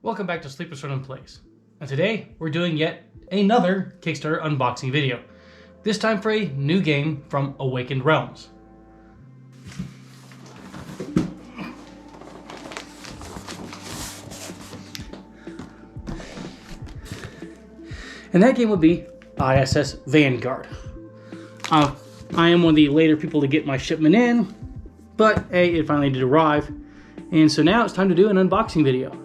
Welcome back to SleeplessRonin Plays, and today we're doing yet another Kickstarter unboxing video, this time for a new game from Awaken Realms. And that game would be ISS Vanguard. I am one of the later people to get my shipment in, but hey, it finally did arrive, and so now it's time to do an unboxing video.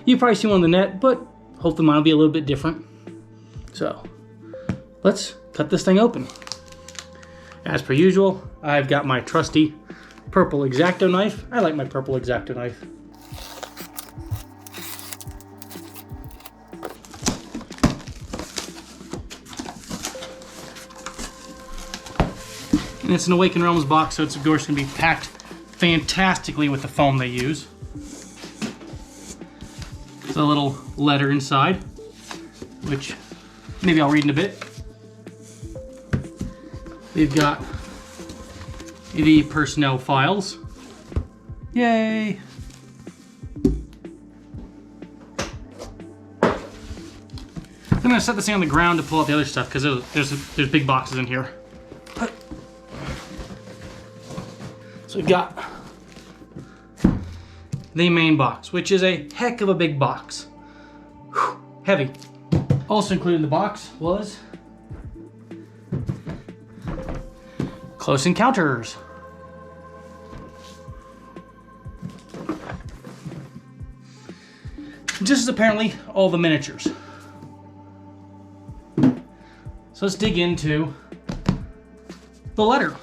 You've probably seen one on the net, but hopefully mine will be a little bit different. So, let's cut this thing open. As per usual, I've got my trusty purple X-Acto knife. I like my purple X-Acto knife. And it's an Awaken Realms box, so it's of course going to be packed fantastically with the foam they use. A little letter inside, which maybe I'll read in a bit. They've got the personnel files. Yay! I'm gonna set this thing on the ground to pull out the other stuff because there's big boxes in here. So we've got the main box, which is a heck of a big box. Whew, heavy. Also included in the box was Close Encounters. This is apparently all the miniatures. So let's dig into the letter.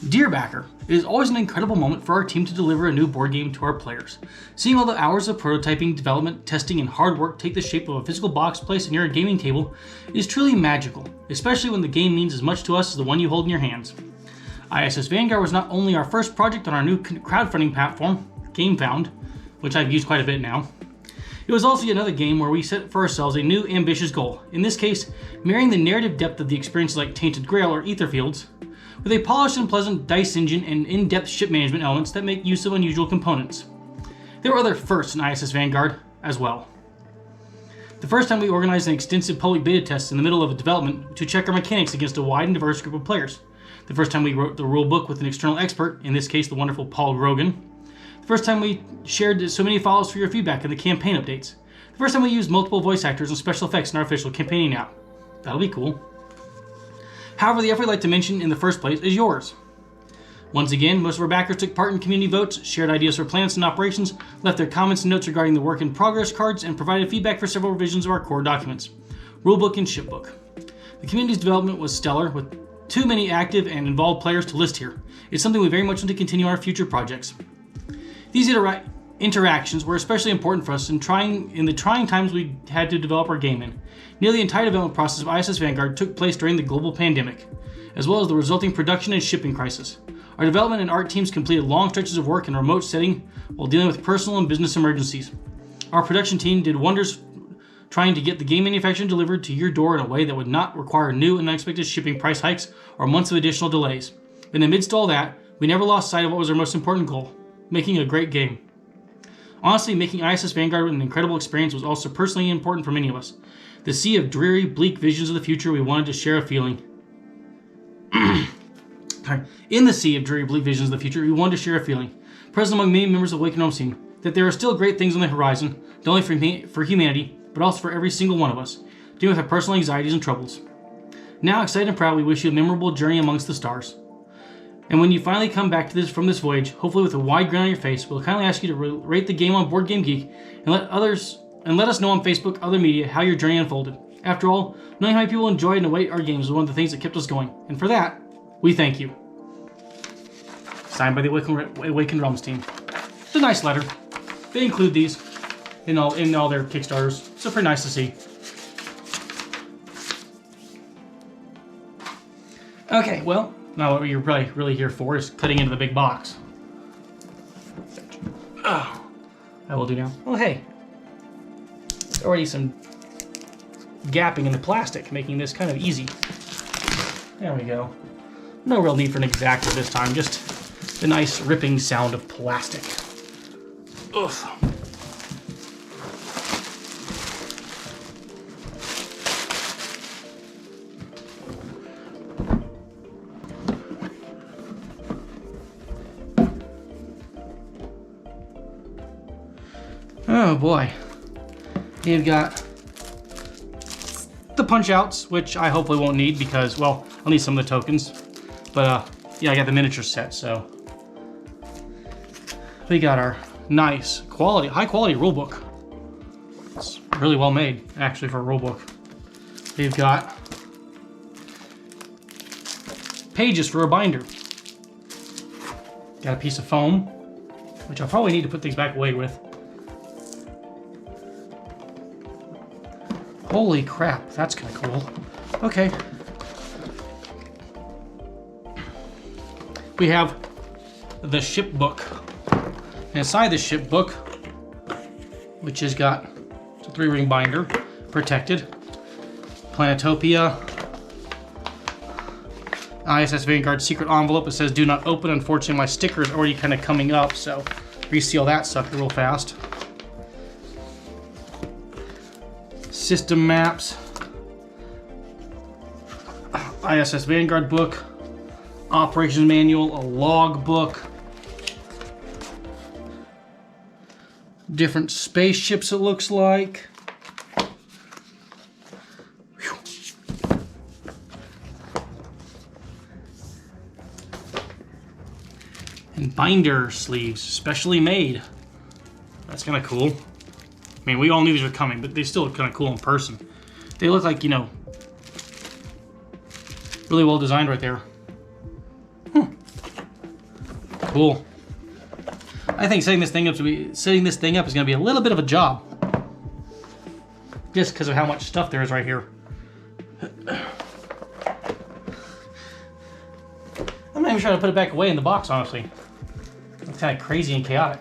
Dear backer, it is always an incredible moment for our team to deliver a new board game to our players. Seeing all the hours of prototyping, development, testing, and hard work take the shape of a physical box placed near a gaming table is truly magical, especially when the game means as much to us as the one you hold in your hands. ISS Vanguard was not only our first project on our new crowdfunding platform, GameFound, which I've used quite a bit now. It was also another game where we set for ourselves a new ambitious goal, in this case, marrying the narrative depth of the experiences like Tainted Grail or Aetherfields, with a polished and pleasant dice engine and in-depth ship management elements that make use of unusual components. There were other firsts in ISS Vanguard as well. The first time we organized an extensive public beta test in the middle of a development to check our mechanics against a wide and diverse group of players. The first time we wrote the rule book with an external expert, in this case the wonderful Paul Grogan. The first time we shared so many files for your feedback in the campaign updates. The first time we used multiple voice actors and special effects in our official campaigning app. That'll be cool. However, the effort I'd like to mention in the first place is yours. Once again, most of our backers took part in community votes, shared ideas for plans and operations, left their comments and notes regarding the work in progress cards, and provided feedback for several revisions of our core documents, rulebook and shipbook. The community's development was stellar, with too many active and involved players to list here. It's something we very much want to continue on our future projects. These interactions were especially important for us in the trying times we had to develop our game in. Nearly the entire development process of ISS Vanguard took place during the global pandemic, as well as the resulting production and shipping crisis. Our development and art teams completed long stretches of work in a remote setting while dealing with personal and business emergencies. Our production team did wonders trying to get the game manufactured and delivered to your door in a way that would not require new and unexpected shipping price hikes or months of additional delays. But amidst all that, we never lost sight of what was our most important goal: making a great game. Honestly, making ISS Vanguard an incredible experience was also personally important for many of us. The sea of dreary, bleak visions of the future, we wanted to share a feeling. In the sea of dreary, bleak visions of the future, we wanted to share a feeling, present among many members of the Awaken Realms team, that there are still great things on the horizon, not only for humanity, but also for every single one of us, dealing with our personal anxieties and troubles. Now, excited and proud, we wish you a memorable journey amongst the stars. And when you finally come back to from this voyage, hopefully with a wide grin on your face, we'll kindly ask you to rate the game on Board Game Geek and let us know on Facebook, other media, how your journey unfolded. After all, knowing how many people enjoyed and await our games was one of the things that kept us going, and for that, we thank you. Signed by the Awaken Realms team. It's a nice letter. They include these in all their Kickstarters, so pretty nice to see. Okay, well, now what you're probably really here for is cutting into the big box. I will do now. Oh, hey. There's already some gapping in the plastic, making this kind of easy. There we go. No real need for an X-Acto this time, just the nice ripping sound of plastic. Ugh. Oh boy. You've got the punch outs, which I hopefully won't need because, well, I'll need some of the tokens. But yeah, I got the miniature set, so. We got our nice quality, high quality rulebook. It's really well made, actually, for a rulebook. We've got pages for a binder. Got a piece of foam, which I'll probably need to put things back away with. Holy crap, that's kind of cool. Okay. We have the ship book. And inside the ship book, which has got a 3-ring binder, protected, Planetopia, ISS Vanguard secret envelope. It says do not open. Unfortunately, my sticker is already kind of coming up, so reseal that sucker real fast. System maps, ISS Vanguard book, operations manual, a log book, different spaceships it looks like. Whew. And binder sleeves, specially made. That's kind of cool. I mean, we all knew these were coming, but they still look kind of cool in person. They look like, you know, really well designed right there. Cool. I think setting this thing up is going to be a little bit of a job, just because of how much stuff there is right here. I'm not even trying to put it back away in the box, honestly. It's kind of crazy and chaotic.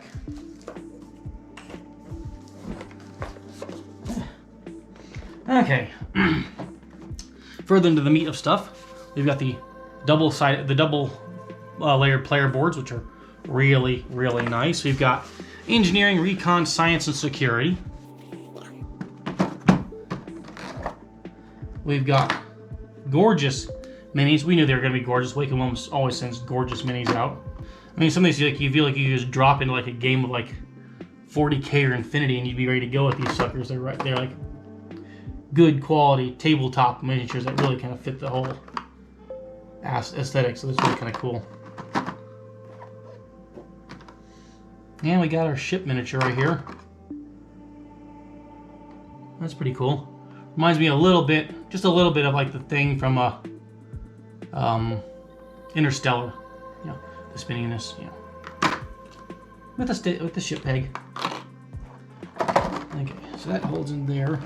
Okay. Further into the meat of stuff, we've got the double layered player boards, which are really, really nice. We've got engineering, recon, science, and security. We've got gorgeous minis. We knew they were going to be gorgeous. Awaken Realms always sends gorgeous minis out. I mean, some of these, like, you feel like you just drop into like a game of like 40K or Infinity, and you'd be ready to go with these suckers. They're like good quality tabletop miniatures that really kind of fit the whole aesthetic. So this is really kind of cool. And we got our ship miniature right here. That's pretty cool. Reminds me a little bit, just a little bit of like the thing from Interstellar. You know, the spinniness, you know, with the ship peg. Okay, so that holds in there.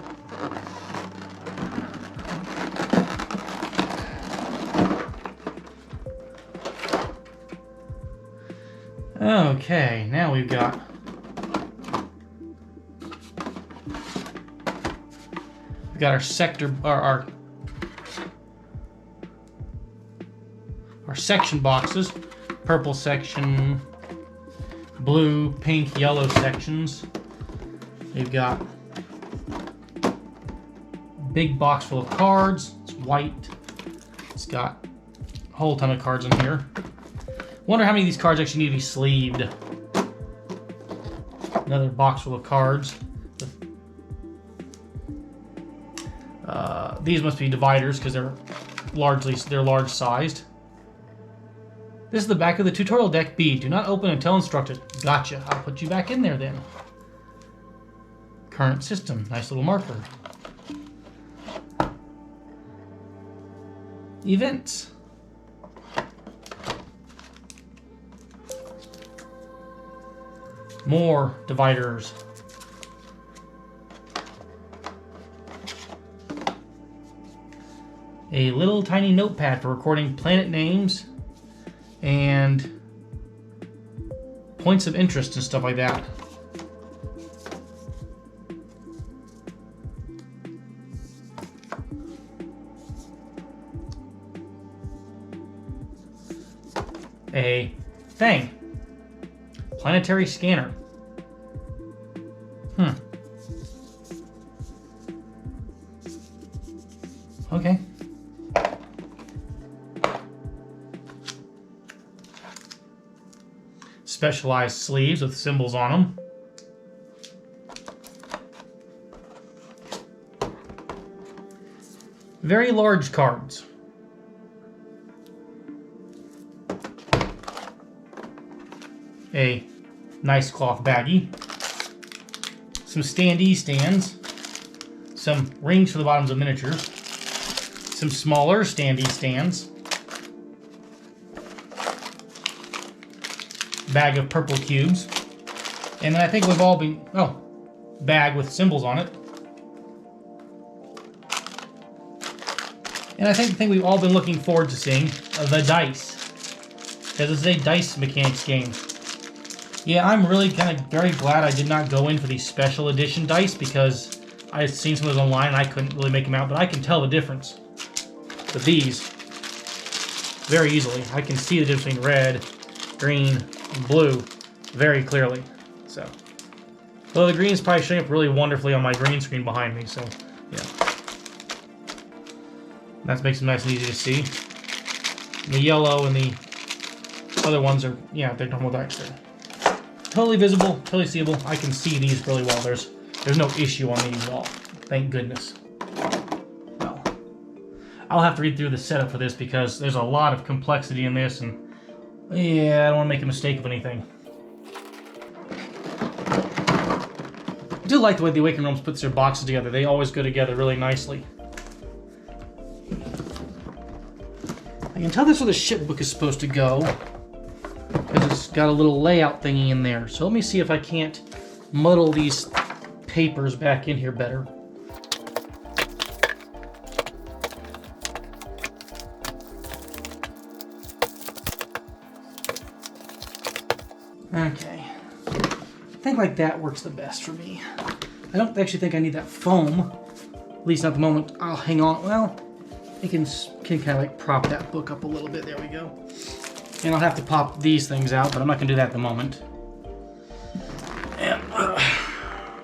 Okay, now we've got our sector, our section boxes. Purple section, blue, pink, yellow sections. We've got a big box full of cards. It's white. It's got a whole ton of cards in here. Wonder how many of these cards actually need to be sleeved. Another box full of cards. These must be dividers because they're large sized. This is the back of the tutorial deck B. Do not open until instructed. Gotcha. I'll put you back in there then. Current system. Nice little marker. Events. More dividers. A little tiny notepad for recording planet names and points of interest and stuff like that. a thing. Planetary scanner. Okay. Specialized sleeves with symbols on them. Very large cards. A nice cloth baggie. Some standee stands. Some rings for the bottoms of miniatures. Some smaller standee stands. Bag of purple cubes. And then I think we've all been... Oh, bag with symbols on it. And I think the thing we've all been looking forward to seeing, the dice. Because it's a dice mechanics game. Yeah, I'm really kind of very glad I did not go in for these special edition dice because I had seen some of those online and I couldn't really make them out, but I can tell the difference with these very easily. I can see the difference between red, green, and blue very clearly. So, well, the green is probably showing up really wonderfully on my green screen behind me, so yeah. That makes them nice and easy to see. The yellow and the other ones are, yeah, they're normal dice there. Totally visible, totally seeable. I can see these really well. There's no issue on these at all. Thank goodness. Well, I'll have to read through the setup for this because there's a lot of complexity in this, and yeah, I don't want to make a mistake of anything. I do like the way the Awaken Realms puts their boxes together. They always go together really nicely. I can tell that's where the ship book is supposed to go, because it's got a little layout thingy in there. So let me see if I can't muddle these papers back in here better. Okay. I think like that works the best for me. I don't actually think I need that foam, at least not at the moment. I'll hang on. Well, it can kind of like prop that book up a little bit. There we go. And I'll have to pop these things out, but I'm not going to do that at the moment. And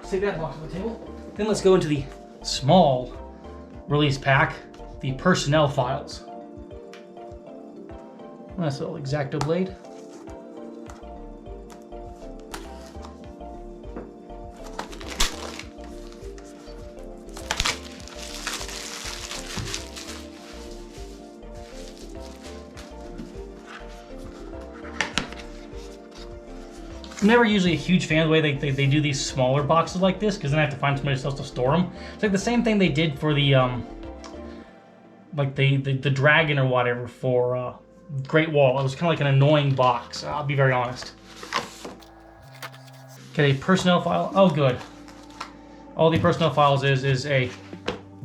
save that box on the table. Then let's go into the small release pack, the personnel files. Nice little X-Acto blade. I'm never usually a huge fan of the way they do these smaller boxes like this, because then I have to find somebody else to store them. It's like the same thing they did for the like the dragon or whatever for Great Wall. It was kind of like an annoying box. I'll be very honest. Okay, personnel file. Oh, good. All the personnel files is a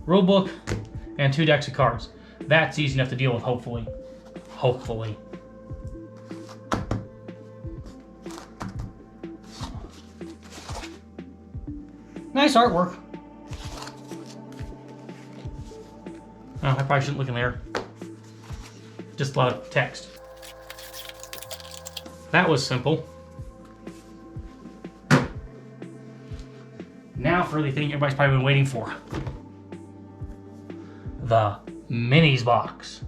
rule book and 2 decks of cards. That's easy enough to deal with, hopefully. Hopefully. Nice artwork. Oh, I probably shouldn't look in there. Just a lot of text. That was simple. Now for the thing everybody's probably been waiting for. The minis box.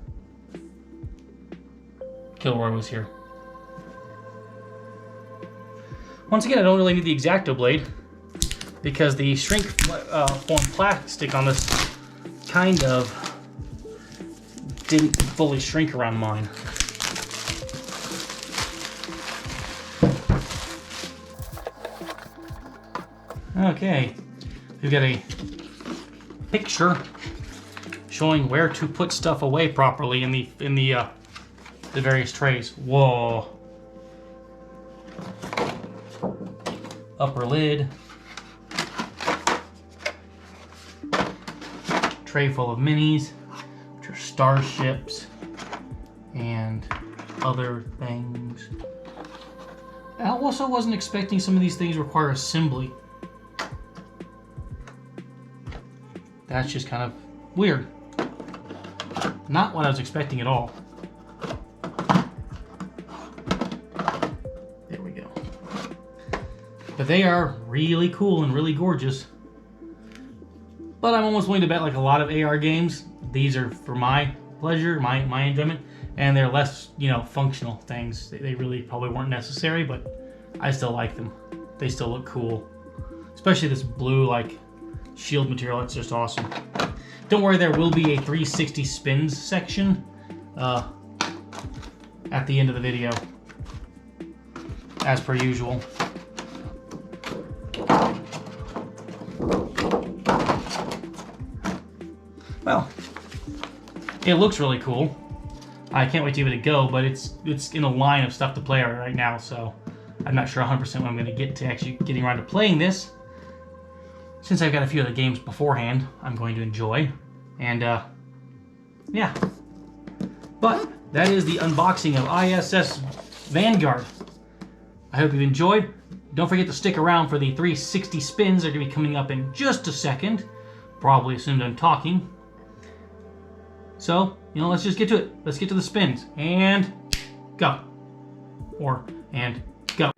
Kilroy was here. Once again, I don't really need the X-Acto blade, because the shrink form plastic on this kind of didn't fully shrink around mine. Okay, we've got a picture showing where to put stuff away properly in the various trays. Whoa. Upper lid. Tray full of minis, which are starships and other things. I also wasn't expecting some of these things require assembly. That's just kind of weird. Not what I was expecting at all. But they are really cool and really gorgeous. But I'm almost willing to bet, like a lot of AR games, these are for my pleasure, my enjoyment, and they're less, you know, functional things. They really probably weren't necessary, but I still like them. They still look cool. Especially this blue, like, shield material. It's just awesome. Don't worry, there will be a 360 spins section at the end of the video, as per usual. Well, it looks really cool. I can't wait to give it a go, but it's in a line of stuff to play right now, so I'm not sure 100% when I'm going to get to actually getting around to playing this. Since I've got a few other games beforehand I'm going to enjoy. And, yeah. But that is the unboxing of ISS Vanguard. I hope you've enjoyed. Don't forget to stick around for the 360 spins. They're going to be coming up in just a second. Probably as soon as I'm talking. So, you know, let's just get to it. Let's get to the spins. And go. And go.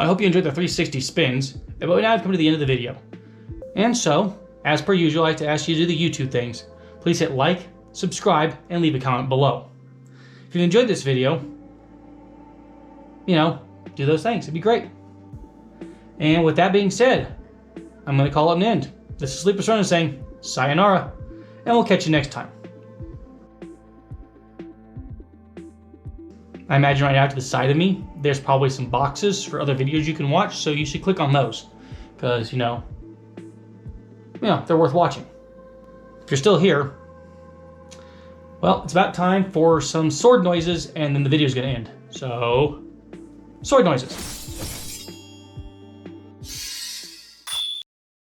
I hope you enjoyed the 360 spins, but now I've come to the end of the video. And so, as per usual, I like to ask you to do the YouTube things. Please hit like, subscribe, and leave a comment below. If you enjoyed this video, do those things. It'd be great. And with that being said, I'm going to call it an end. This is SleeplessRonin saying sayonara, and we'll catch you next time. I imagine right out to the side of me, there's probably some boxes for other videos you can watch, so you should click on those, because, they're worth watching. If you're still here, well, it's about time for some sword noises, and then the video's going to end. So, sword noises.